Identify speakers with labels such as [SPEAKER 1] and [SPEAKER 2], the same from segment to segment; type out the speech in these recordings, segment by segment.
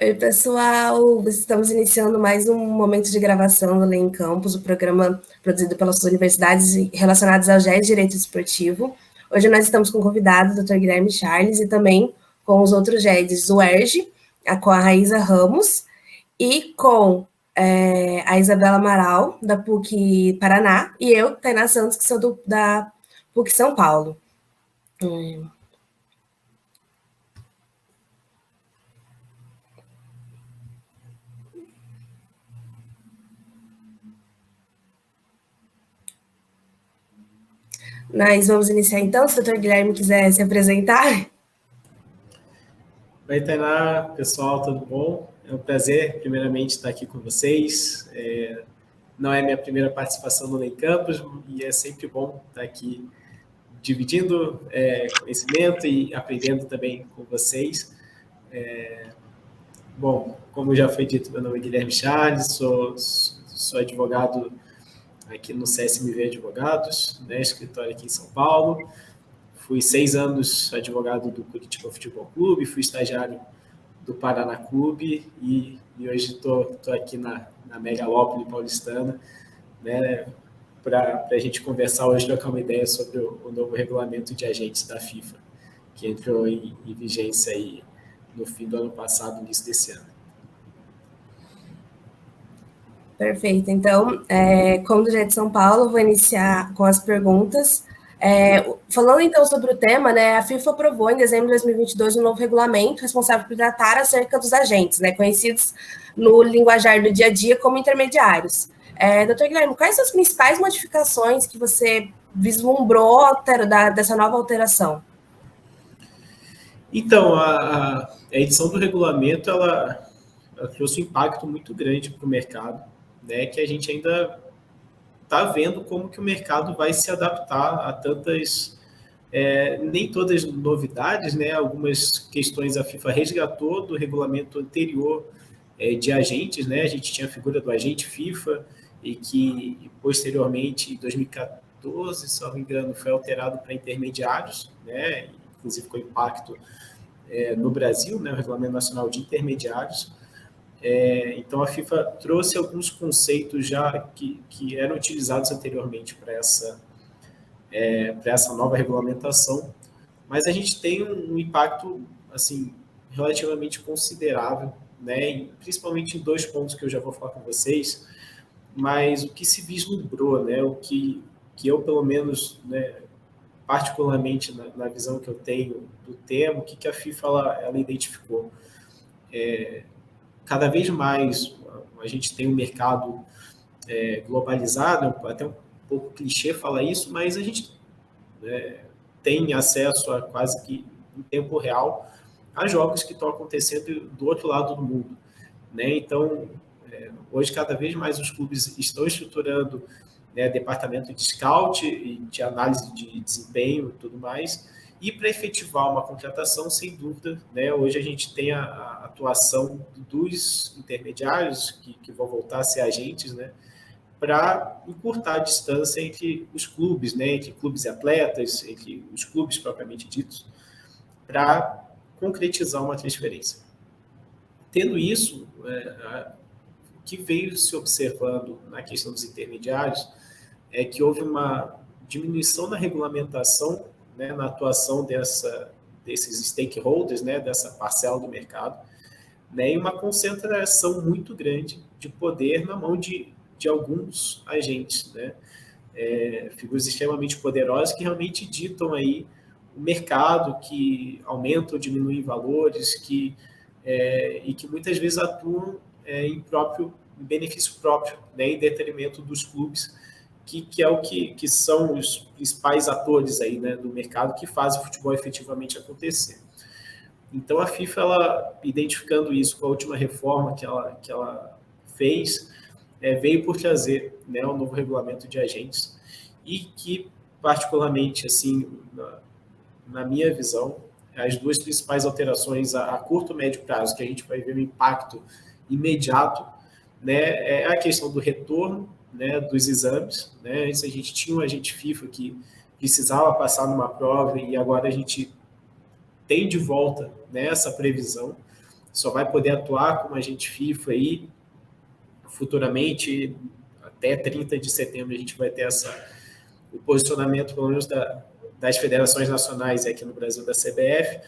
[SPEAKER 1] Oi, pessoal! Estamos iniciando mais um momento de gravação do Lei em Campus, o programa produzido pelas universidades relacionadas ao GES Direito Esportivo. Hoje nós estamos com o convidado, o Dr. Guilherme Charles, e também com os outros GEDs, o ERJ, com a Raíza Ramos, e com a Isabela Amaral, da PUC Paraná, e eu, Tainá Santos, que sou da PUC São Paulo. Nós vamos iniciar então, se o Dr. Guilherme quiser se apresentar.
[SPEAKER 2] Oi, Tainá, pessoal, tudo bom? É um prazer, primeiramente, estar aqui com vocês. Não é minha primeira participação no Lei Campus e é sempre bom estar aqui dividindo conhecimento e aprendendo também com vocês. Bom, como já foi dito, meu nome é Guilherme Charles, sou advogado aqui no CSMV Advogados, né, escritório aqui em São Paulo. Fui 6 anos advogado do Curitiba Futebol Clube, fui estagiário do Paraná Clube e hoje estou aqui na megalópole paulistana, né, para a gente conversar hoje, trocar uma ideia sobre o novo regulamento de agentes da FIFA, que entrou em vigência aí no fim do ano passado, início desse ano.
[SPEAKER 1] Perfeito. Então, como do Jeito de São Paulo, vou iniciar com as perguntas. Falando então sobre o tema, né, a FIFA aprovou em dezembro de 2022 um novo regulamento responsável por tratar acerca dos agentes, né, conhecidos no linguajar do dia a dia como intermediários. Doutor Guilherme, quais são as principais modificações que você vislumbrou dessa nova alteração?
[SPEAKER 2] Então, a edição do regulamento ela trouxe um impacto muito grande para o mercado, né, que a gente ainda está vendo como que o mercado vai se adaptar a tantas, nem todas novidades, né, algumas questões a FIFA resgatou do regulamento anterior de agentes, né, a gente tinha a figura do agente FIFA e que posteriormente, em 2014, se não me engano, foi alterado para intermediários, né, inclusive com impacto no Brasil, né, o Regulamento Nacional de Intermediários. Então, a FIFA trouxe alguns conceitos já que eram utilizados anteriormente para essa nova regulamentação, mas a gente tem um impacto assim relativamente considerável, né, principalmente em 2 pontos que eu já vou falar com vocês, mas o que se vislumbrou, né, o que eu, pelo menos, né, particularmente na visão que eu tenho do tema, o que a FIFA ela identificou. Cada vez mais a gente tem um mercado globalizado, até um pouco clichê falar isso, mas a gente tem acesso a quase que em tempo real a jogos que estão acontecendo do outro lado do mundo, né? Então, hoje cada vez mais os clubes estão estruturando, né, departamento de scout e de análise de desempenho e tudo mais. E para efetivar uma contratação, sem dúvida, né, hoje a gente tem a atuação dos intermediários, que vão voltar a ser agentes, né, para encurtar a distância entre os clubes, né, entre clubes e atletas, entre os clubes propriamente ditos, para concretizar uma transferência. Tendo isso, o que veio se observando na questão dos intermediários é que houve uma diminuição na regulamentação, né, na atuação desses stakeholders, né, dessa parcela do mercado, né, e uma concentração muito grande de poder na mão de alguns agentes, né, figuras extremamente poderosas que realmente ditam aí o mercado, que aumentam ou diminuem valores, e que muitas vezes atuam em benefício próprio, né, em detrimento dos clubes, que é o que são os principais atores aí, né, do mercado que fazem o futebol efetivamente acontecer. Então, a FIFA, ela, identificando isso com a última reforma que ela fez, veio por trazer, né, um novo regulamento de agentes e que, particularmente, assim, na minha visão, as 2 principais alterações a curto e médio prazo, que a gente vai ver um impacto imediato, né, é a questão do retorno, né, dos exames. Né? Antes a gente tinha um agente FIFA que precisava passar numa prova e agora a gente tem de volta, né, essa previsão. só vai poder atuar como agente FIFA aí futuramente, até 30 de setembro a gente vai ter o posicionamento, pelo menos das federações nacionais aqui no Brasil, da CBF,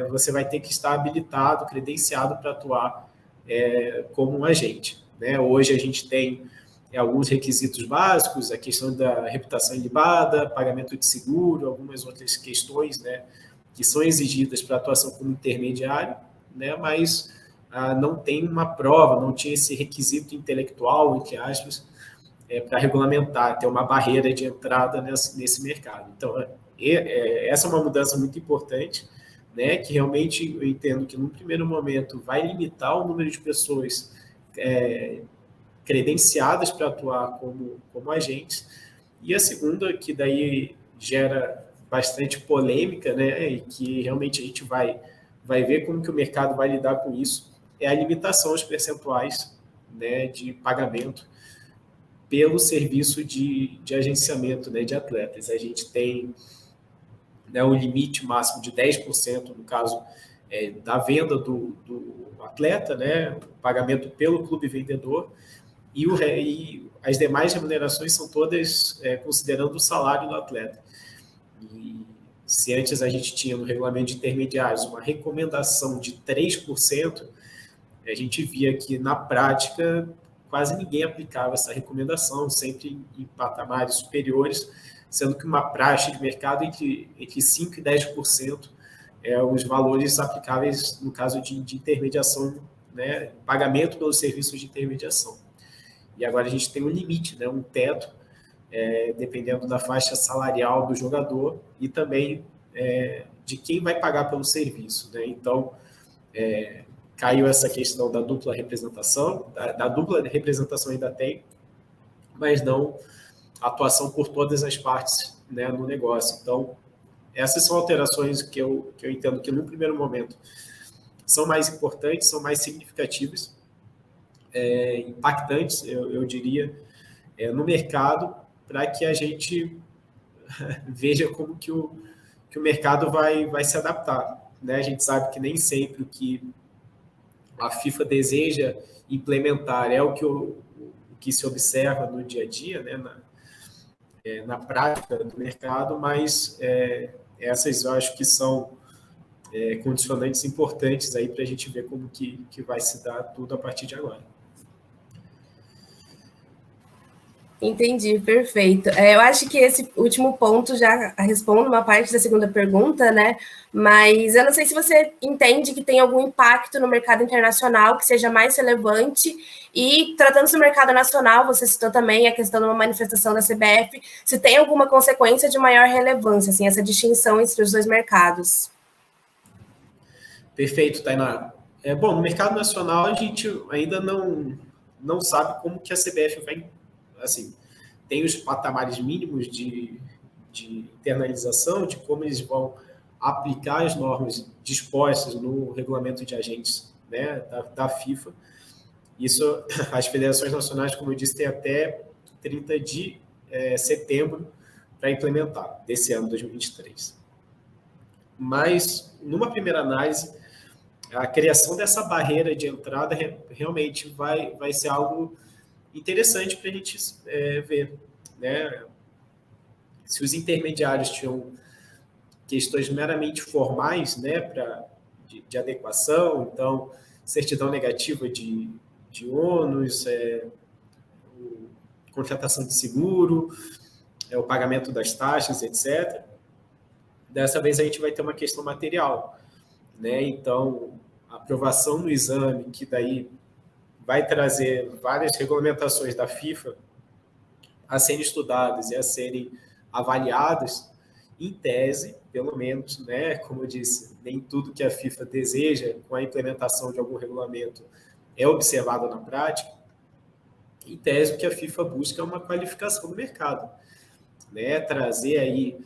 [SPEAKER 2] você vai ter que estar habilitado, credenciado para atuar como um agente. Né? Hoje a gente tem alguns requisitos básicos, a questão da reputação ilibada, pagamento de seguro, algumas outras questões, né, que são exigidas para atuação como intermediário, né, mas não tem uma prova, não tinha esse requisito intelectual, entre aspas, para regulamentar, ter uma barreira de entrada nesse mercado. Então, essa é uma mudança muito importante, né, que realmente eu entendo que, no primeiro momento, vai limitar o número de pessoas credenciadas para atuar como agentes, e a segunda, que daí gera bastante polêmica, né, e que realmente a gente vai ver como que o mercado vai lidar com isso, é a limitação aos percentuais, né, de pagamento pelo serviço de agenciamento, né, de atletas. A gente tem, né, um limite máximo de 10%, no caso da venda do atleta, né, o pagamento pelo clube vendedor, e as demais remunerações são todas considerando o salário do atleta. E se antes a gente tinha no regulamento de intermediários uma recomendação de 3%, a gente via que, na prática, quase ninguém aplicava essa recomendação, sempre em patamares superiores, sendo que uma praxe de mercado entre 5% e 10% os valores aplicáveis no caso de intermediação, né, pagamento pelos serviços de intermediação. E agora a gente tem um limite, né, um teto, dependendo da faixa salarial do jogador e também de quem vai pagar pelo serviço. Né? Então, caiu essa questão da dupla representação, da dupla representação ainda tem, mas não atuação por todas as partes, né, no negócio. Então, essas são alterações que eu entendo que, no primeiro momento, são mais importantes, são mais significativas, impactantes, eu diria, no mercado, para que a gente veja como que o mercado vai se adaptar. Né? A gente sabe que nem sempre o que a FIFA deseja implementar é o que se observa no dia a dia, né? Na prática do mercado, mas essas eu acho que são condicionantes importantes aí para a gente ver como que vai se dar tudo a partir de agora.
[SPEAKER 1] Entendi, perfeito. Eu acho que esse último ponto já responde uma parte da segunda pergunta, né? Mas eu não sei se você entende que tem algum impacto no mercado internacional que seja mais relevante. E tratando-se do mercado nacional, você citou também a questão de uma manifestação da CBF, se tem alguma consequência de maior relevância, assim, essa distinção entre os dois mercados.
[SPEAKER 2] Perfeito, Tainá. Bom, no mercado nacional a gente ainda não sabe como que a CBF vai, assim, tem os patamares mínimos de internalização, de como eles vão aplicar as normas dispostas no regulamento de agentes, né, da FIFA. Isso, as federações nacionais, como eu disse, têm até 30 de setembro para implementar, desse ano, 2023. Mas, numa primeira análise, a criação dessa barreira de entrada realmente vai ser algo interessante para a gente ver. Né? Se os intermediários tinham questões meramente formais, né, de adequação, então, certidão negativa de ônus, contratação de seguro, o pagamento das taxas, etc. Dessa vez a gente vai ter uma questão material. Né? Então, a aprovação no exame, que daí vai trazer várias regulamentações da FIFA a serem estudadas e a serem avaliadas, em tese, pelo menos, né? Como eu disse, nem tudo que a FIFA deseja com a implementação de algum regulamento é observado na prática. Em tese, o que a FIFA busca é uma qualificação do mercado, né? Trazer aí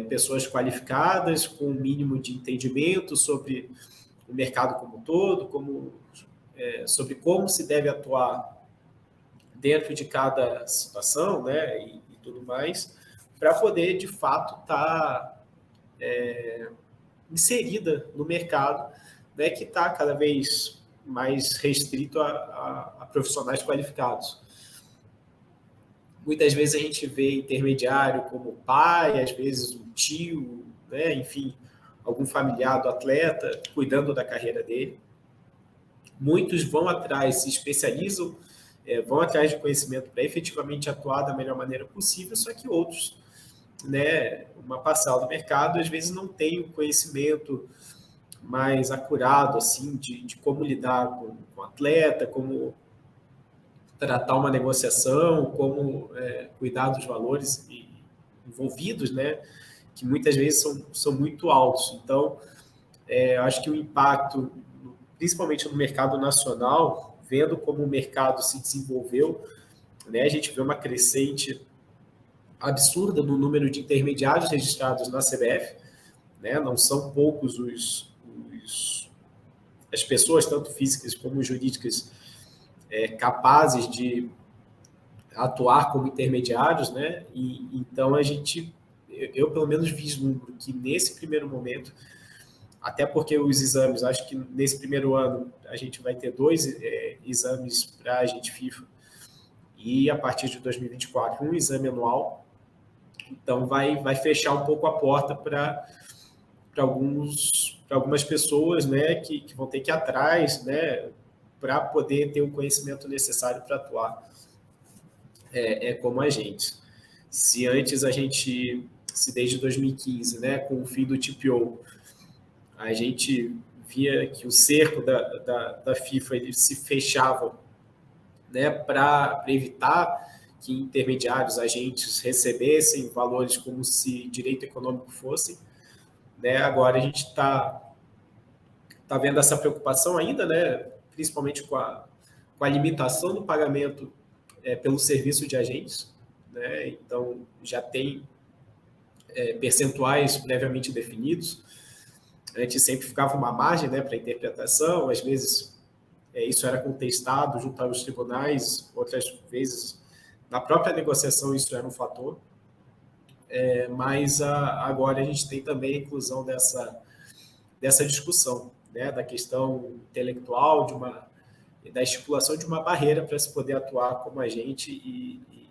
[SPEAKER 2] pessoas qualificadas com um mínimo de entendimento sobre o mercado como um todo, sobre como se deve atuar dentro de cada situação, né, e tudo mais, para poder, de fato, estar inserida no mercado né, que está cada vez mais restrito a profissionais qualificados. Muitas vezes a gente vê intermediário como pai, às vezes um tio, né, enfim, algum familiar do atleta cuidando da carreira dele. Muitos vão atrás, se especializam, vão atrás de conhecimento para efetivamente atuar da melhor maneira possível, só que outros, né, uma parcela do mercado, às vezes não tem o conhecimento mais acurado assim, de como lidar com o atleta, como tratar uma negociação, como cuidar dos valores envolvidos, né, que muitas vezes são muito altos. Então, eu acho que o impacto, principalmente no mercado nacional, vendo como o mercado se desenvolveu, né, a gente vê uma crescente absurda no número de intermediários registrados na CBF, né, não são poucos as pessoas, tanto físicas como jurídicas, capazes de atuar como intermediários, né? E então eu pelo menos vislumbro que nesse primeiro momento, até porque os exames, acho que nesse primeiro ano a gente vai ter 2 exames para agente FIFA e a partir de 2024 um exame anual, então vai fechar um pouco a porta para algumas pessoas, né, que vão ter que ir atrás, né, para poder ter o conhecimento necessário para atuar como agente. Se antes se desde 2015, né, com o fim do TPO, a gente via que o cerco da FIFA ele se fechava, né, para evitar que intermediários, agentes recebessem valores como se direito econômico fosse, né, agora a gente está vendo essa preocupação ainda, né, principalmente com a limitação do pagamento pelo serviço de agentes, né, então já tem percentuais previamente definidos. Antes sempre ficava uma margem, né, para interpretação, às vezes isso era contestado junto aos tribunais, outras vezes na própria negociação isso era um fator, mas agora a gente tem também a inclusão dessa discussão, né, da questão intelectual, da estipulação de uma barreira para se poder atuar como agente e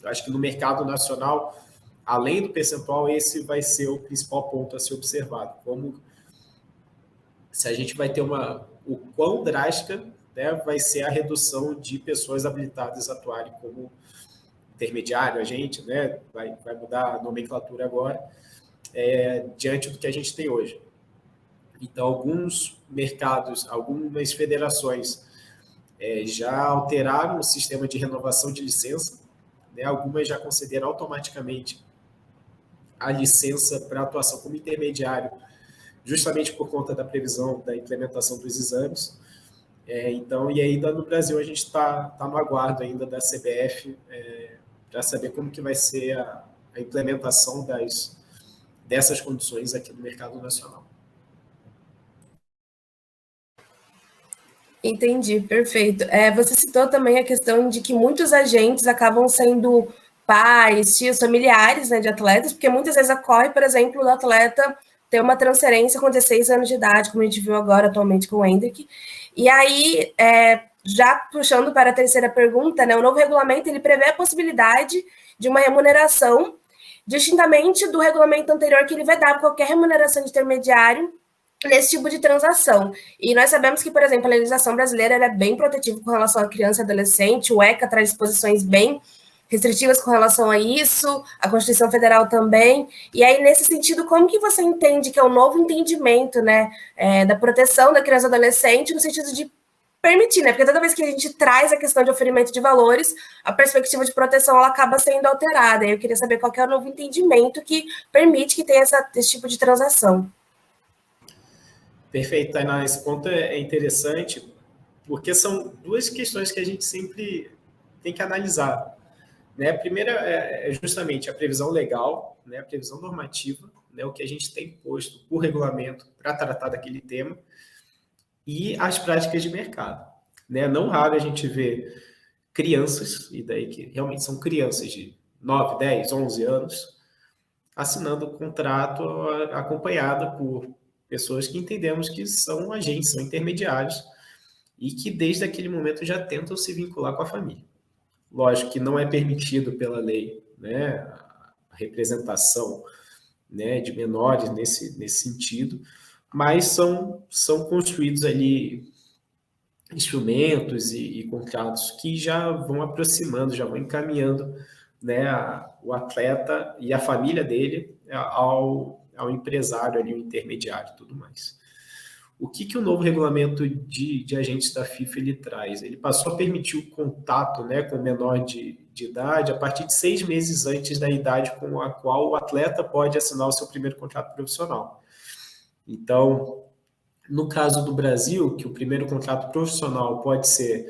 [SPEAKER 2] eu acho que no mercado nacional, além do percentual, esse vai ser o principal ponto a ser observado, como se a gente vai ter o quão drástica, né, vai ser a redução de pessoas habilitadas a atuarem como intermediário, agente, né, vai mudar a nomenclatura agora, diante do que a gente tem hoje. Então, alguns mercados, algumas federações já alteraram o sistema de renovação de licença, né, algumas já concederam automaticamente a licença para atuação como intermediário, justamente por conta da previsão da implementação dos exames. Então, e ainda no Brasil a gente está no aguardo ainda da CBF para saber como que vai ser a implementação dessas condições aqui no mercado nacional.
[SPEAKER 1] Entendi, perfeito. Você citou também a questão de que muitos agentes acabam sendo pais, tios, familiares, né, de atletas, porque muitas vezes ocorre, por exemplo, o atleta ter uma transferência com 16 anos de idade, como a gente viu agora atualmente com o Hendrick. E aí, já puxando para a terceira pergunta, né, o novo regulamento ele prevê a possibilidade de uma remuneração, distintamente do regulamento anterior, que ele vedava qualquer remuneração de intermediário nesse tipo de transação. E nós sabemos que, por exemplo, a legislação brasileira é bem protetiva com relação à criança e adolescente, o ECA traz disposições bem restritivas com relação a isso, a Constituição Federal também. E aí, nesse sentido, como que você entende que é o novo entendimento, né, da proteção da criança e adolescente, no sentido de permitir, né? Porque toda vez que a gente traz a questão de oferimento de valores, a perspectiva de proteção ela acaba sendo alterada. Eu queria saber qual que é o novo entendimento que permite que tenha esse tipo de transação.
[SPEAKER 2] Perfeito, Tainá. Esse ponto é interessante, porque são duas questões que a gente sempre tem que analisar. Né? A primeira é justamente a previsão legal, né? A previsão normativa, né? O que a gente tem posto por regulamento para tratar daquele tema, e as práticas de mercado. Né? Não raro a gente vê crianças, e daí que realmente são crianças de 9, 10, 11 anos, assinando contrato acompanhado por pessoas que entendemos que são agentes, são intermediários, e que desde aquele momento já tentam se vincular com a família. Lógico que não é permitido pela lei, né, a representação, né, de menores nesse sentido, mas são construídos ali instrumentos e contratos que já vão aproximando, já vão encaminhando, né, o atleta e a família dele ao empresário ali, o intermediário e tudo mais. O que o novo regulamento de agentes da FIFA ele traz? Ele passou a permitir o contato, né, com o menor de idade a partir de 6 meses antes da idade com a qual o atleta pode assinar o seu primeiro contrato profissional. Então, no caso do Brasil, que o primeiro contrato profissional pode ser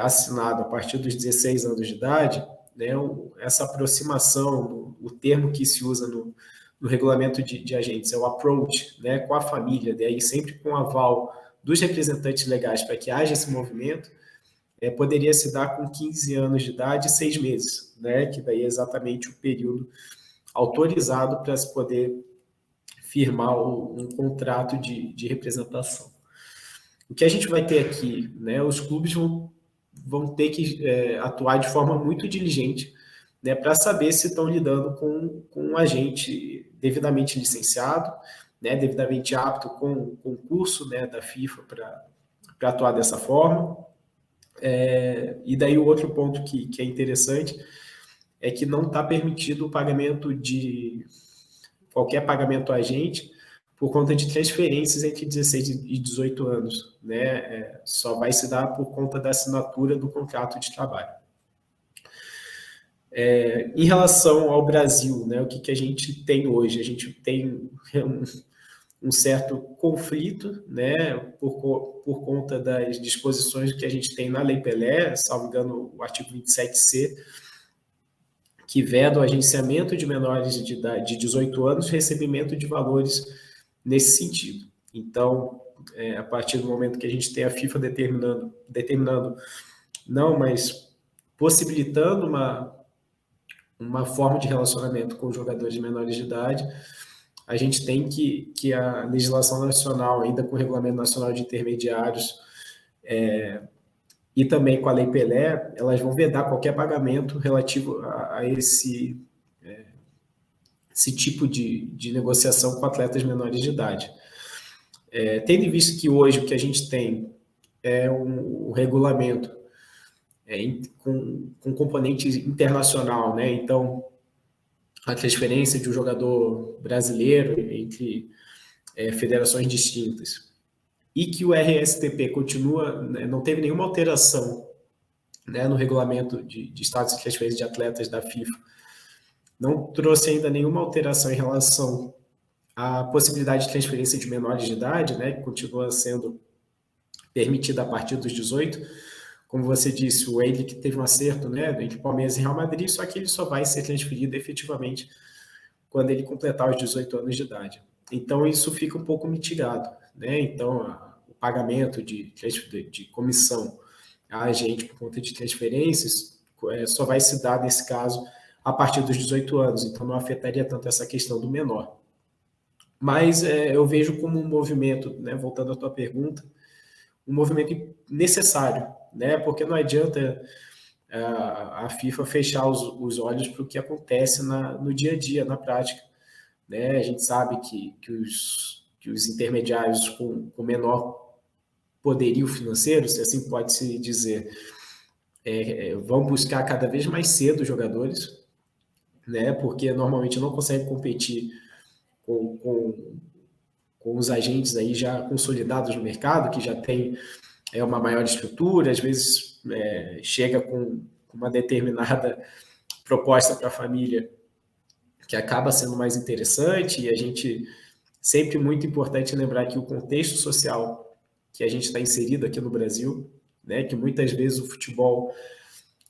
[SPEAKER 2] assinado a partir dos 16 anos de idade, né, essa aproximação, o termo que se usa no regulamento de agentes é o approach, né, com a família, daí sempre com o aval dos representantes legais para que haja esse movimento, poderia se dar com 15 anos de idade e 6 meses, né, que daí é exatamente o período autorizado para se poder firmar um contrato de representação. O que a gente vai ter aqui, né, os clubes vão ter que atuar de forma muito diligente, né, para saber se estão lidando com um agente devidamente licenciado, né, devidamente apto com o concurso, né, da FIFA para atuar dessa forma. E daí o outro ponto que é interessante é que não está permitido o pagamento de qualquer pagamento a agente por conta de transferências entre 16 e 18 anos, né? Só vai se dar por conta da assinatura do contrato de trabalho. Em relação ao Brasil, né, o que a gente tem hoje? A gente tem um certo conflito, né, por conta das disposições que a gente tem na Lei Pelé, salvo engano, o artigo 27C, que veda o agenciamento de menores de idade de 18 anos, recebimento de valores nesse sentido. Então, a partir do momento que a gente tem a FIFA determinando não, mas possibilitando uma forma de relacionamento com jogadores menores de idade, a gente tem que a legislação nacional, ainda com o Regulamento Nacional de Intermediários, e também com a Lei Pelé, elas vão vedar qualquer pagamento relativo a esse tipo de negociação com atletas menores de idade. Tendo em vista que hoje o que a gente tem é um regulamento com componente internacional, né? Então, a transferência de um jogador brasileiro entre federações distintas, e que o RSTP continua, né, não teve nenhuma alteração, né, no regulamento de status de transferência de atletas da FIFA, não trouxe ainda nenhuma alteração em relação à possibilidade de transferência de menores de idade, né, que continua sendo permitida a partir dos 18. Como você disse, o Endrick teve um acerto, né, entre Palmeiras e Real Madrid, só que ele só vai ser transferido efetivamente quando ele completar os 18 anos de idade. Então, isso fica um pouco mitigado, né? Então, o pagamento de comissão a agente por conta de transferências só vai se dar, nesse caso, a partir dos 18 anos. Então, não afetaria tanto essa questão do menor. Mas eu vejo como um movimento, né, voltando à tua pergunta, um movimento necessário, né? Porque não adianta a FIFA fechar os olhos para o que acontece no dia a dia, na prática, né? A gente sabe que os intermediários com menor poderio financeiro, se assim pode-se dizer, vão buscar cada vez mais cedo os jogadores, né? Porque normalmente não conseguem competir com os agentes aí já consolidados no mercado, que já tem uma maior estrutura, às vezes chega com uma determinada proposta para a família que acaba sendo mais interessante, e a gente sempre muito importante lembrar que o contexto social que a gente está inserido aqui no Brasil, né, que muitas vezes o futebol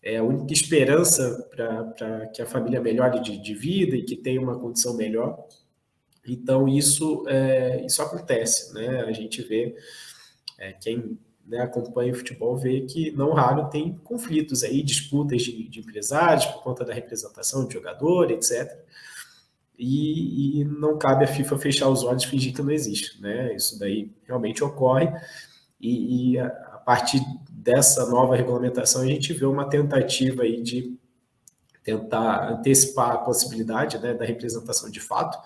[SPEAKER 2] é a única esperança para que a família melhore de vida e que tenha uma condição melhor. Então, isso acontece, né? A gente vê, quem, né, acompanha o futebol vê que não raro tem conflitos aí, disputas de empresários por conta da representação de jogador, etc. e não cabe a FIFA fechar os olhos e fingir que não existe, né? Isso daí realmente ocorre, e a partir dessa nova regulamentação a gente vê uma tentativa aí de tentar antecipar a possibilidade, né, da representação de fato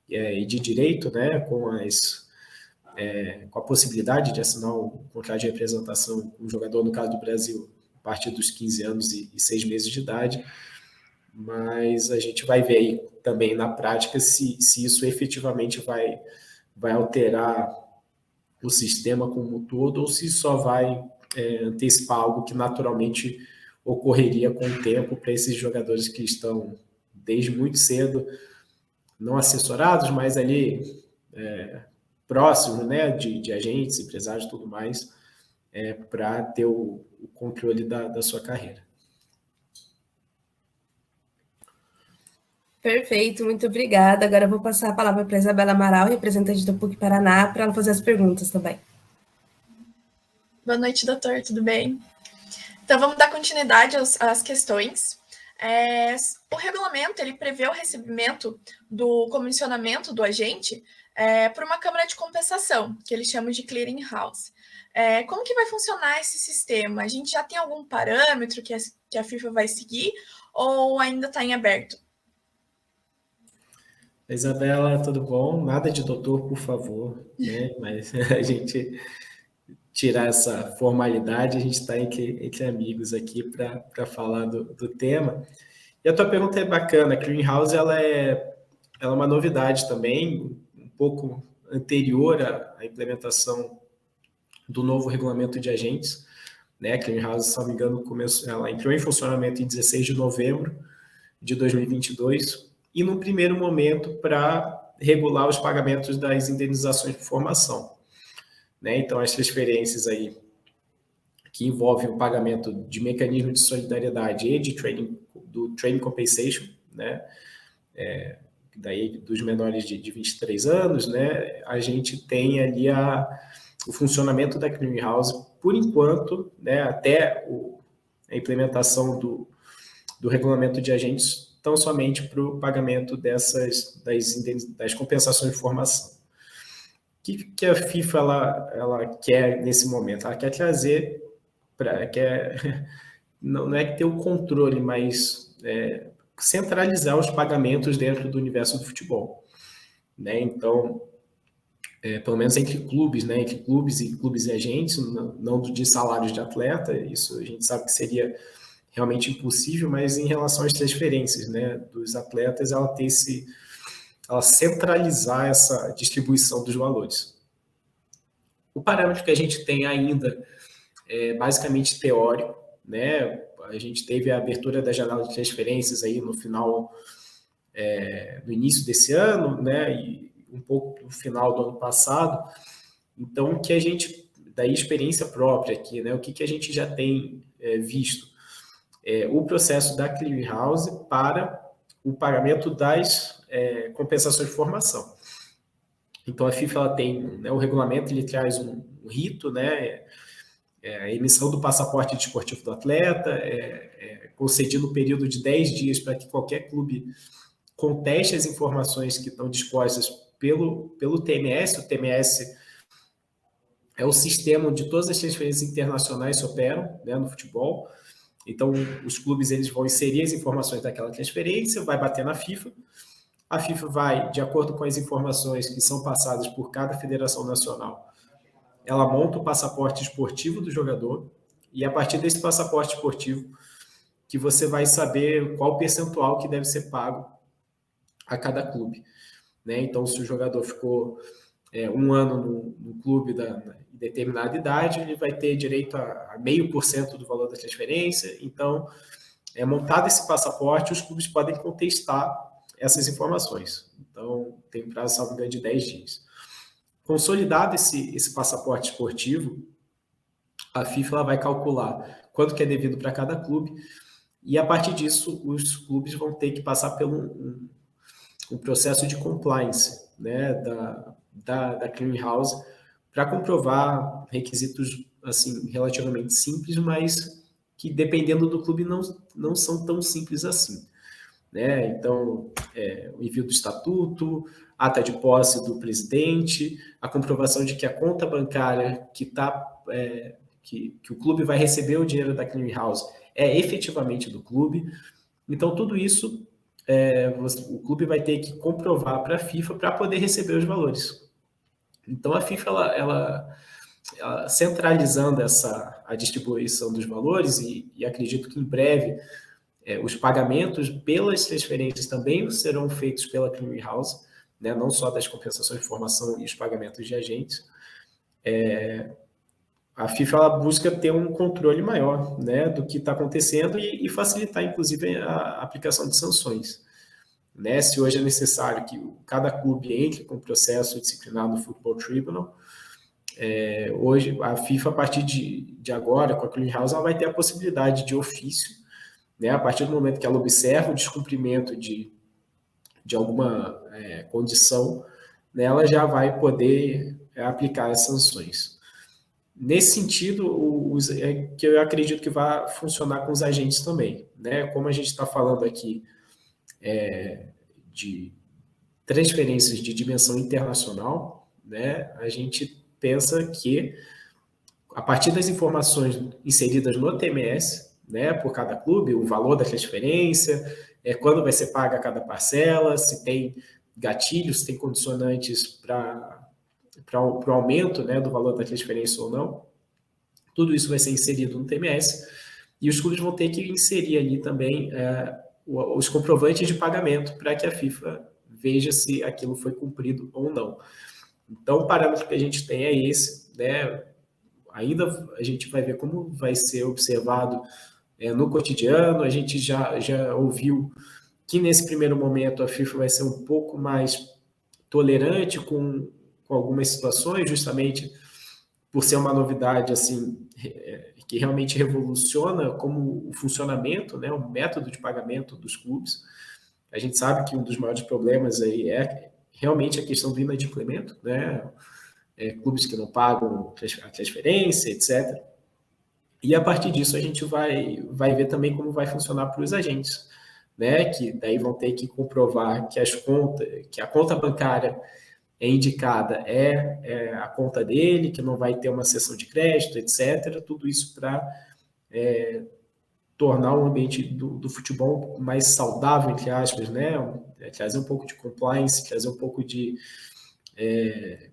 [SPEAKER 2] e de direito, né, com a possibilidade de assinar um contrato de representação com um jogador, no caso do Brasil, a partir dos 15 anos e 6 meses de idade, mas a gente vai ver aí também na prática se isso efetivamente vai alterar o sistema como um todo ou se só vai antecipar algo que naturalmente ocorreria com o tempo para esses jogadores que estão desde muito cedo, não assessorados, mas ali próximos, né, de agentes, empresários e tudo mais, para ter o controle da sua carreira.
[SPEAKER 1] Perfeito, muito obrigada. Agora eu vou passar a palavra para a Isabela Amaral, representante do PUC Paraná, para ela fazer as perguntas também.
[SPEAKER 3] Boa noite, doutor, tudo bem? Então, vamos dar continuidade às questões. O regulamento, ele prevê o recebimento do comissionamento do agente por uma câmara de compensação, que eles chamam de clearing house. Como que vai funcionar esse sistema? A gente já tem algum parâmetro que a FIFA vai seguir ou ainda está em aberto?
[SPEAKER 2] Isabela, tudo bom? Nada de doutor, por favor, né? Mas a gente tirar essa formalidade, a gente está entre amigos aqui para falar do tema. E a tua pergunta é bacana. A Clearing House ela é uma novidade também, um pouco anterior à implementação do novo regulamento de agentes, né? A Clearing House, se não me engano, ela entrou em funcionamento em 16 de novembro de 2022 e, no primeiro momento, para regular os pagamentos das indenizações por formação, né? Então, as transferências aí que envolvem o pagamento de mecanismo de solidariedade e do training compensation, né? Daí dos menores de 23 anos, né? A gente tem ali o funcionamento da Clearing House, por enquanto, né? Até a implementação do regulamento de agentes, tão somente para o pagamento das compensações de formação. O que a FIFA ela quer nesse momento? Ela quer trazer, não é que ter o controle, mas centralizar os pagamentos dentro do universo do futebol, né? Então, pelo menos entre clubes, né? Entre clubes e agentes, não de salários de atleta, isso a gente sabe que seria realmente impossível, mas em relação às transferências, né, dos atletas, ela centralizar essa distribuição dos valores. O parâmetro que a gente tem ainda é basicamente teórico, né? A gente teve a abertura da janela de transferências aí no início desse ano, né? E um pouco no final do ano passado. Então, o que a gente, da experiência própria aqui, né? O que a gente já tem visto? O processo da Clearing House para o pagamento das compensações de formação. Então, a FIFA ela tem, né, o regulamento, ele traz um rito, né, a emissão do passaporte desportivo do atleta, concedido um período de 10 dias para que qualquer clube conteste as informações que estão dispostas pelo TMS. O TMS é o sistema onde todas as transferências internacionais se operam, né, no futebol. Então, os clubes eles vão inserir as informações daquela transferência, vai bater na FIFA. A FIFA vai, de acordo com as informações que são passadas por cada federação nacional, ela monta o passaporte esportivo do jogador e, a partir desse passaporte esportivo, que você vai saber qual percentual que deve ser pago a cada clube, né? Então, se o jogador ficou um ano no clube de determinada idade, ele vai ter direito a 0,5% do valor da transferência. Então, montado esse passaporte, os clubes podem contestar essas informações. Então, tem um prazo, salvo engano, de 10 dias. Consolidado esse passaporte esportivo, a FIFA ela vai calcular quanto que é devido para cada clube e, a partir disso, os clubes vão ter que passar pelo um processo de compliance, né, da Clearing House para comprovar requisitos assim relativamente simples, mas que, dependendo do clube, não são tão simples assim. né? Então, o envio do estatuto, ata de posse do presidente, a comprovação de que a conta bancária que o clube vai receber o dinheiro da clearing house é efetivamente do clube. Então, tudo isso o clube vai ter que comprovar para a FIFA para poder receber os valores. Então, a FIFA, ela centralizando a distribuição dos valores, e acredito que em breve os pagamentos pelas transferências também serão feitos pela clearing house, né, não só das compensações de formação e os pagamentos de agentes. A FIFA ela busca ter um controle maior, né, do que está acontecendo e facilitar, inclusive, a aplicação de sanções. Né? Se hoje é necessário que cada clube entre com processo disciplinar no Football Tribunal, hoje a FIFA, a partir de agora, com a clearing house, ela vai ter a possibilidade de ofício, né, a partir do momento que ela observa o descumprimento de alguma condição, né, ela já vai poder aplicar as sanções. Nesse sentido, que eu acredito que vai funcionar com os agentes também. Né? Como a gente está falando aqui de transferências de dimensão internacional, né, a gente pensa que, a partir das informações inseridas no TMS, né, por cada clube, o valor da transferência, quando vai ser paga cada parcela, se tem gatilhos, se tem condicionantes para o aumento, né, do valor da transferência ou não, tudo isso vai ser inserido no TMS, e os clubes vão ter que inserir ali também os comprovantes de pagamento para que a FIFA veja se aquilo foi cumprido ou não. Então, o parâmetro que a gente tem é esse, né? Ainda a gente vai ver como vai ser observado no cotidiano. A gente já ouviu que nesse primeiro momento a FIFA vai ser um pouco mais tolerante com algumas situações, justamente por ser uma novidade assim que realmente revoluciona como o funcionamento, né, o método de pagamento dos clubes. A gente sabe que um dos maiores problemas aí é realmente a questão do inadimplemento, né? Clubes que não pagam a transferência, etc. E a partir disso a gente vai ver também como vai funcionar para os agentes, né? Que daí vão ter que comprovar que a conta bancária indicada a conta dele, que não vai ter uma cessão de crédito, etc. Tudo isso para tornar o ambiente do futebol mais saudável, entre aspas, né? Trazer um pouco de compliance, trazer um pouco de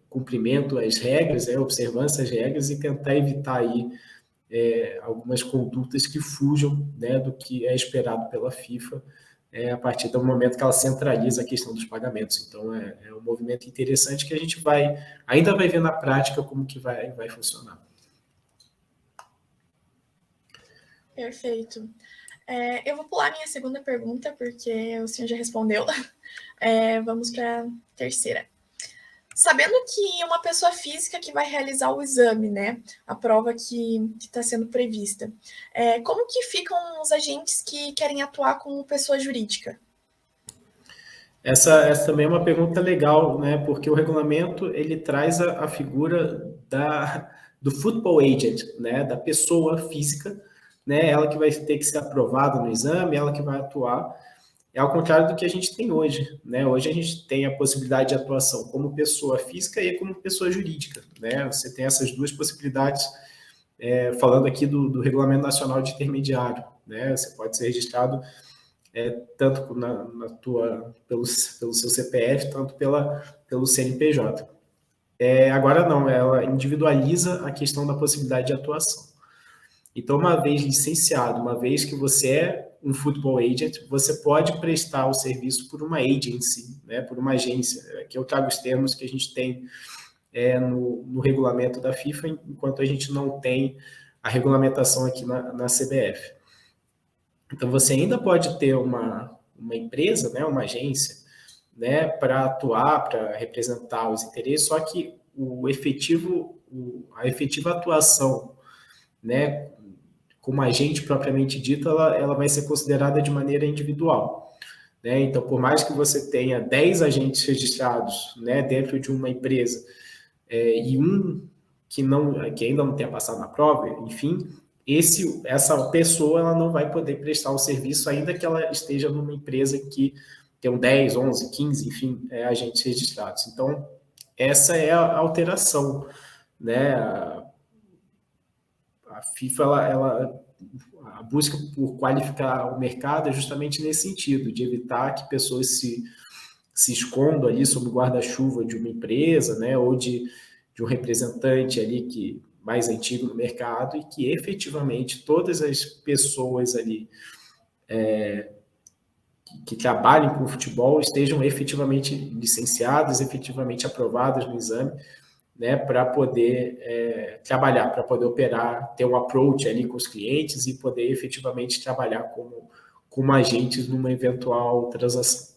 [SPEAKER 2] cumprimento às regras, observância às regras, e tentar evitar aí algumas condutas que fujam, né, do que é esperado pela FIFA a partir do momento que ela centraliza a questão dos pagamentos. Então, é um movimento interessante que a gente ainda vai ver na prática como que vai funcionar.
[SPEAKER 3] Perfeito. Eu vou pular minha segunda pergunta, porque o senhor já respondeu. Vamos para a terceira. Sabendo que uma pessoa física que vai realizar o exame, né, a prova que está sendo prevista, como que ficam os agentes que querem atuar como pessoa jurídica?
[SPEAKER 2] Essa também é uma pergunta legal, né, porque o regulamento ele traz a figura do football agent, né, da pessoa física, né, ela que vai ter que ser aprovada no exame, ela que vai atuar. É ao contrário do que a gente tem hoje, né? Hoje a gente tem a possibilidade de atuação como pessoa física e como pessoa jurídica, né? Você tem essas duas possibilidades, falando aqui do Regulamento Nacional de Intermediário, né? Você pode ser registrado tanto pelo seu CPF, tanto pelo CNPJ. Agora não, ela individualiza a questão da possibilidade de atuação. Então, uma vez licenciado, uma vez que você é um football agent, você pode prestar o serviço por uma agency, né, por uma agência. Aqui eu trago os termos que a gente tem no regulamento da FIFA, enquanto a gente não tem a regulamentação aqui na CBF. Então, você ainda pode ter uma empresa, né, uma agência, né, para atuar, para representar os interesses, só que a efetiva atuação, né, como agente propriamente dito, ela vai ser considerada de maneira individual. Né? Então, por mais que você tenha 10 agentes registrados, né, dentro de uma empresa, e um que ainda não tenha passado na prova, enfim, essa pessoa ela não vai poder prestar o serviço, ainda que ela esteja numa empresa que tem 10, 11, 15, enfim, agentes registrados. Então, essa é a alteração, né? A FIFA, a busca por qualificar o mercado é justamente nesse sentido, de evitar que pessoas se escondam ali sob o guarda-chuva de uma empresa, né, ou de um representante ali que mais antigo no mercado, e que efetivamente todas as pessoas ali que trabalhem com futebol estejam efetivamente licenciadas, efetivamente aprovadas no exame, né, para poder trabalhar, para poder operar, ter um approach ali com os clientes e poder efetivamente trabalhar como agentes numa eventual transação.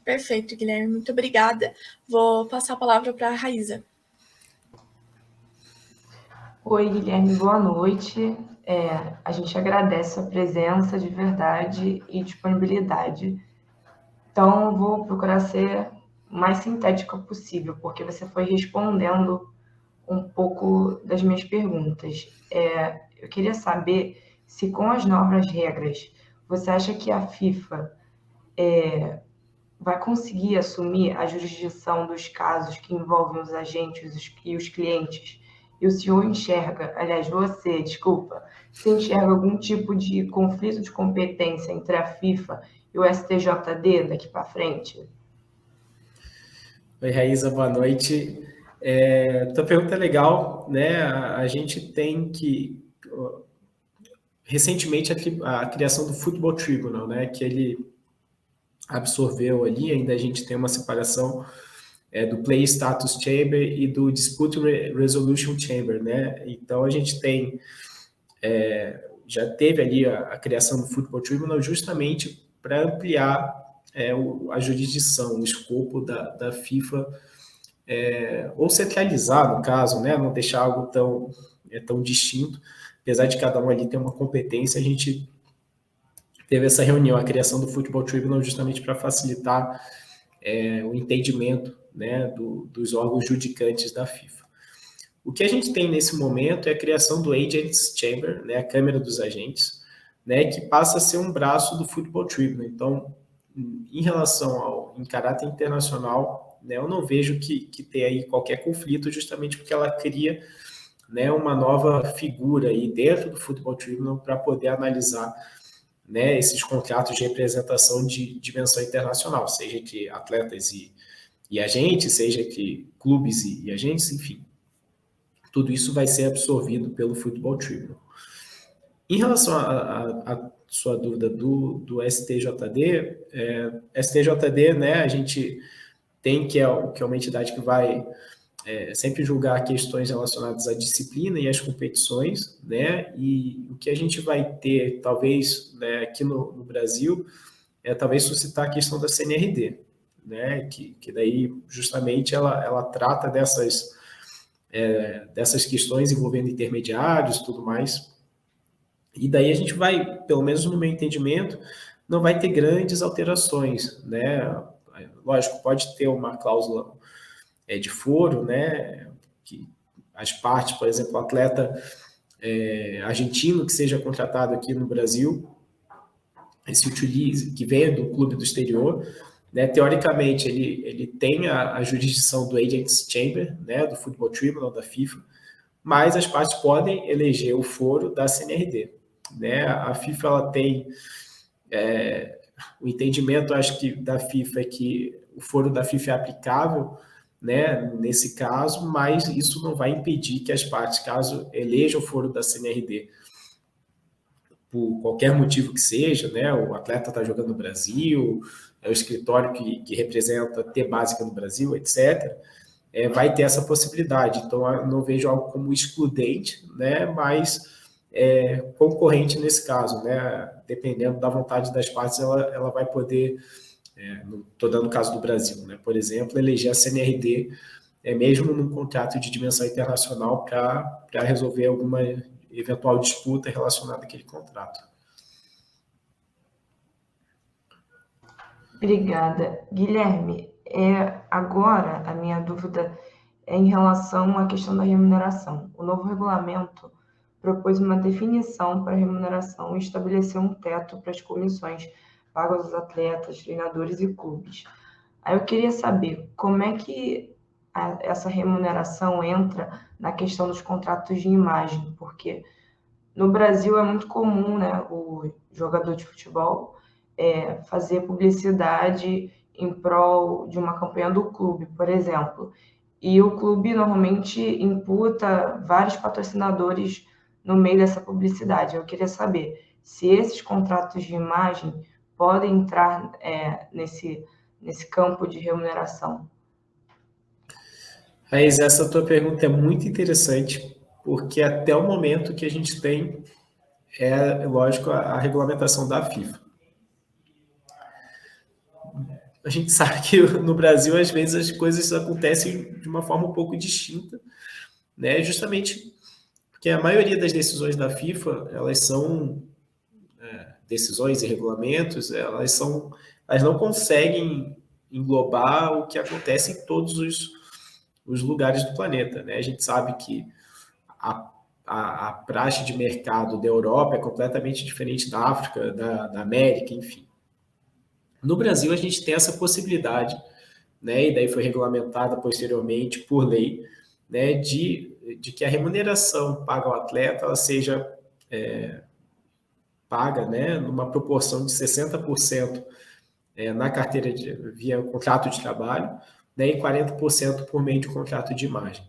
[SPEAKER 3] Perfeito, Guilherme, muito obrigada. Vou passar a palavra para a Raíza.
[SPEAKER 4] Oi, Guilherme, boa noite. A gente agradece a presença de verdade e disponibilidade. Então, vou procurar ser o mais sintética possível, porque você foi respondendo um pouco das minhas perguntas. Eu queria saber se, com as novas regras, você acha que a FIFA vai conseguir assumir a jurisdição dos casos que envolvem os agentes e os clientes? E o senhor enxerga, aliás, você, desculpa, se enxerga algum tipo de conflito de competência entre a FIFA e o STJD daqui para frente?
[SPEAKER 2] Oi, Raíza, boa noite. Tua pergunta é legal, né? A gente tem que... Recentemente, a criação do Football Tribunal, né? Que ele absorveu ali, ainda a gente tem uma separação do Play Status Chamber e do Dispute Resolution Chamber, né? Então, a gente tem... já teve ali a criação do Football Tribunal justamente para ampliar a jurisdição, o escopo da FIFA, ou centralizar, no caso, né? Não deixar algo tão distinto, apesar de cada um ali ter uma competência. A gente teve essa reunião, a criação do Football Tribunal, justamente para facilitar o entendimento, né, dos órgãos judicantes da FIFA. O que a gente tem nesse momento é a criação do Agents Chamber, né, a Câmara dos Agentes, né, que passa a ser um braço do Football Tribunal. Então, em relação em caráter internacional, né, eu não vejo que tem aí qualquer conflito, justamente porque ela cria, né, uma nova figura aí dentro do Football Tribunal para poder analisar, né, esses contratos de representação de dimensão internacional, seja entre atletas e agentes, seja entre clubes e agentes, enfim. Tudo isso vai ser absorvido pelo Football Tribunal. Em relação à sua dúvida do STJD, STJD, né, a gente tem que é uma entidade que vai sempre julgar questões relacionadas à disciplina e às competições, né, e o que a gente vai ter, talvez, né, aqui no Brasil, talvez suscitar a questão da CNRD, né, que daí, justamente, ela trata dessas questões envolvendo intermediários e tudo mais. E daí a gente vai, pelo menos no meu entendimento, não vai ter grandes alterações, né? Lógico, pode ter uma cláusula de foro, né? Que as partes, por exemplo, o atleta argentino que seja contratado aqui no Brasil, se utilize, que venha do clube do exterior, né? Teoricamente, ele tem a jurisdição do Agents Chamber, né? Do Football Tribunal da FIFA, mas as partes podem eleger o foro da CNRD, né? A FIFA ela tem o entendimento, acho que da FIFA é que o foro da FIFA é aplicável, né, nesse caso, mas isso não vai impedir que as partes, caso elejam o foro da CNRD, por qualquer motivo que seja, né, o atleta está jogando no Brasil, é o escritório que representa ter básica no Brasil, etc., vai ter essa possibilidade. Então, eu não vejo algo como excludente, né, mas concorrente nesse caso, né, dependendo da vontade das partes, ela vai poder, estou dando o caso do Brasil, né, por exemplo, eleger a CNRD, mesmo num contrato de dimensão internacional, para resolver alguma eventual disputa relacionada àquele contrato.
[SPEAKER 4] Obrigada. Guilherme, agora a minha dúvida em relação à questão da remuneração. O novo regulamento propôs uma definição para a remuneração e estabeleceu um teto para as comissões pagas aos atletas, treinadores e clubes. Aí eu queria saber como é que essa remuneração entra na questão dos contratos de imagem, porque no Brasil é muito comum, né, o jogador de futebol fazer publicidade em prol de uma campanha do clube, por exemplo. E o clube normalmente imputa vários patrocinadores no meio dessa publicidade. Eu queria saber se esses contratos de imagem podem entrar nesse campo de remuneração.
[SPEAKER 2] Raiz, essa tua pergunta é muito interessante, porque até o momento que a gente tem, lógico, a regulamentação da FIFA. A gente sabe que no Brasil, às vezes, as coisas acontecem de uma forma um pouco distinta, né? Justamente porque a maioria das decisões da FIFA, elas são decisões e regulamentos, elas não conseguem englobar o que acontece em todos os lugares do planeta, né? A gente sabe que a praxe de mercado da Europa é completamente diferente da África, da América, enfim. No Brasil, a gente tem essa possibilidade, né, e daí foi regulamentada posteriormente por lei, né, de que a remuneração paga ao atleta ela seja paga, né, numa proporção de 60% na carteira via contrato de trabalho, né, e 40% por meio de contrato de imagem.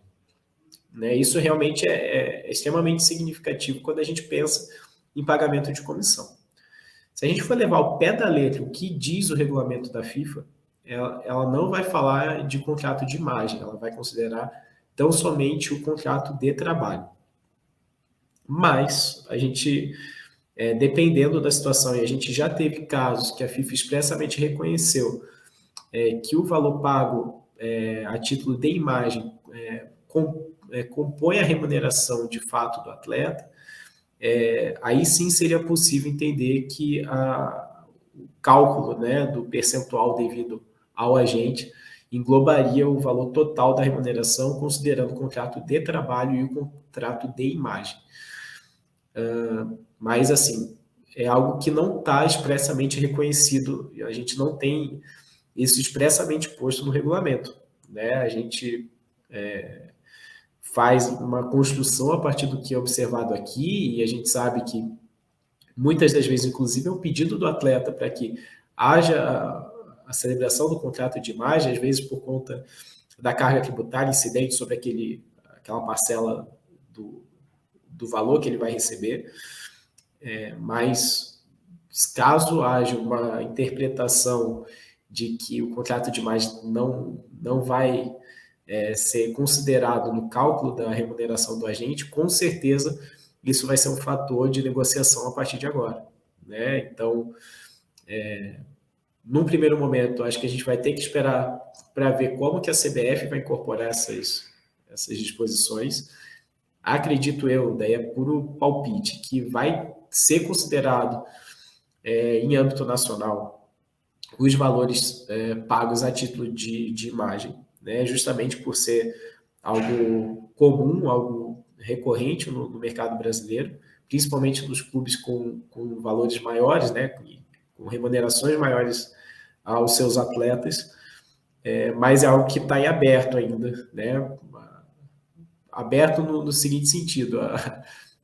[SPEAKER 2] Né, isso realmente é extremamente significativo quando a gente pensa em pagamento de comissão. Se a gente for levar ao pé da letra o que diz o regulamento da FIFA, ela não vai falar de contrato de imagem, ela vai considerar tão somente o contrato de trabalho. Mas a gente, dependendo da situação, e a gente já teve casos que a FIFA expressamente reconheceu que o valor pago a título de imagem compõe a remuneração de fato do atleta, aí sim seria possível entender que o cálculo, né, do percentual devido ao agente englobaria o valor total da remuneração, considerando o contrato de trabalho e o contrato de imagem. Mas, assim, é algo que não está expressamente reconhecido, a gente não tem isso expressamente posto no regulamento, né? A gente faz uma construção a partir do que é observado aqui, e a gente sabe que muitas das vezes, inclusive, é um pedido do atleta para que haja a celebração do contrato de imagem, às vezes por conta da carga tributária incidente sobre aquela parcela do valor que ele vai receber, mas caso haja uma interpretação de que o contrato de imagem não vai ser considerado no cálculo da remuneração do agente, com certeza isso vai ser um fator de negociação a partir de agora, né? Então, num primeiro momento, acho que a gente vai ter que esperar para ver como que a CBF vai incorporar essas disposições. Acredito eu, daí é puro palpite, que vai ser considerado em âmbito nacional os valores pagos a título de imagem, né? Justamente por ser algo comum, algo recorrente no mercado brasileiro, principalmente nos clubes com valores maiores, né? Com remunerações maiores aos seus atletas, mas é algo que está em aberto ainda, né? Aberto no seguinte sentido,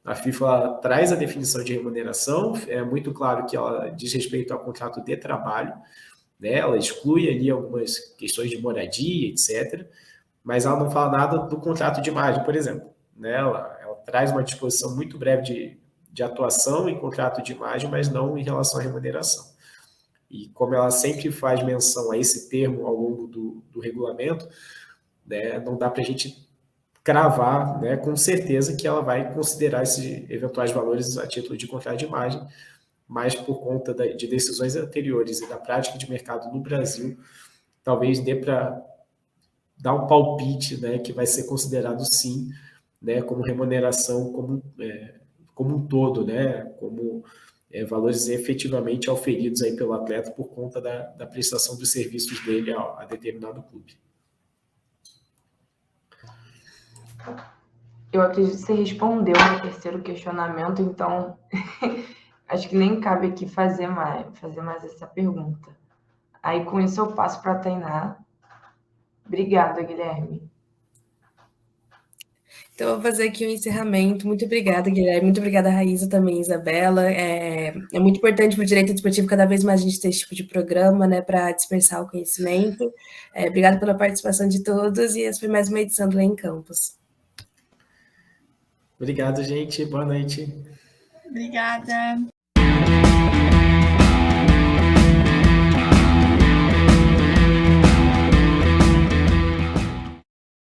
[SPEAKER 2] a FIFA traz a definição de remuneração, é muito claro que ela diz respeito ao contrato de trabalho, né? Ela exclui ali algumas questões de moradia, etc., mas ela não fala nada do contrato de imagem, por exemplo, né? Ela traz uma disposição muito breve de atuação em contrato de imagem, mas não em relação à remuneração. E como ela sempre faz menção a esse termo ao longo do regulamento, né, não dá para a gente cravar, né, com certeza que ela vai considerar esses eventuais valores a título de contrato de imagem, mas por conta de decisões anteriores e da prática de mercado no Brasil, talvez dê para dar um palpite, né, que vai ser considerado sim, né, como remuneração como um todo, né, como valores efetivamente auferidos aí pelo atleta por conta da prestação dos serviços dele a determinado clube.
[SPEAKER 4] Eu acredito que você respondeu no terceiro questionamento, então acho que nem cabe aqui fazer mais essa pergunta. Aí, com isso, eu passo para a Tainá. Obrigada, Guilherme.
[SPEAKER 1] Então, eu vou fazer aqui um encerramento. Muito obrigada, Guilherme. Muito obrigada, Raíza, também, Isabela. É muito importante para o direito desportivo cada vez mais a gente ter esse tipo de programa, né, para dispersar o conhecimento. Obrigada pela participação de todos e essa foi mais uma edição do Lei em Campus.
[SPEAKER 2] Obrigado, gente. Boa noite.
[SPEAKER 3] Obrigada.